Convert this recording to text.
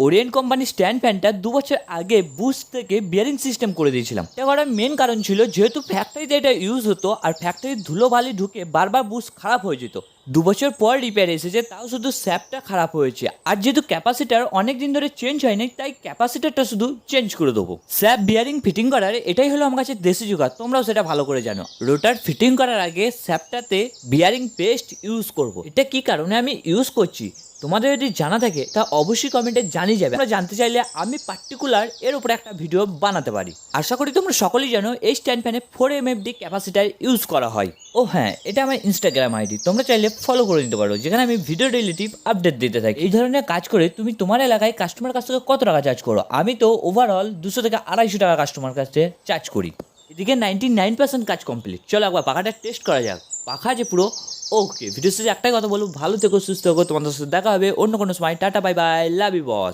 Orient কোম্পানির stand ফ্যানটা 2 বছর আগে বুশ থেকে বিয়ারিং সিস্টেম করে দিয়েছিলাম। এটা করার মেন কারণ ছিল যেহেতু ফ্যাক্টরিতে এটা ইউজ হতো আর ফ্যাক্টরির ধুলোবালি ঢুকে বারবার বুশ খারাপ হয়ে যেত। 2 বছর পর রিপেয়ার এসেছে, তাও শুধু স্যাপটা খারাপ হয়েছে। আর যেহেতু ক্যাপাসিটার অনেক দিন ধরে চেঞ্জ হয়নি, তাই ক্যাপাসিটারটা শুধু চেঞ্জ করে দেবো। স্যাপ বিয়ারিং ফিটিং করার এটাই হলো আমার কাছে দেশি জোগাড়, তোমরাও সেটা ভালো করে জানো। রোটার ফিটিং করার আগে স্যাপটাতে বিয়ারিং পেস্ট ইউজ করব। এটা কি কারণে আমি ইউজ করছি তোমাদের যদি জানা থাকে তা অবশ্যই কমেন্টে জানিয়ে যাবে। তোমরা জানতে চাইলে আমি পার্টিকুলার এর উপরে একটা ভিডিও বানাতে পারি। আশা করি তোমরা সকলেই জানো এই স্ট্যান্ড ফ্যানে 4 MFD ক্যাপাসিটার ইউজ করা হয়। ও হ্যাঁ, এটা আমার ইনস্টাগ্রাম আইডি, তোমরা চাইলে ফলো করে নিতে পারো, যেখানে আমি ভিডিও রিলেটিভ আপডেট দিতে থাকি। এই ধরনের কাজ করে তুমি তোমার এলাকায় কাস্টমার কাছ থেকে কত টাকা চার্জ করো? আমি তো ওভারঅল 200 থেকে 250 টাকা কাস্টমার কাছে চার্জ করি। এদিকে 99% কাজ কমপ্লিট। চলো একবার পাখাটা টেস্ট করা যাক। পাখা যে পুরো ওকে। ভিডিও শেষে একটাই কথা বলবো, ভালো থেকো, সুস্থ থেকো। তোমাদের সাথে দেখা হবে অন্য কোনো সময়। Tata, bye bye, love you boss.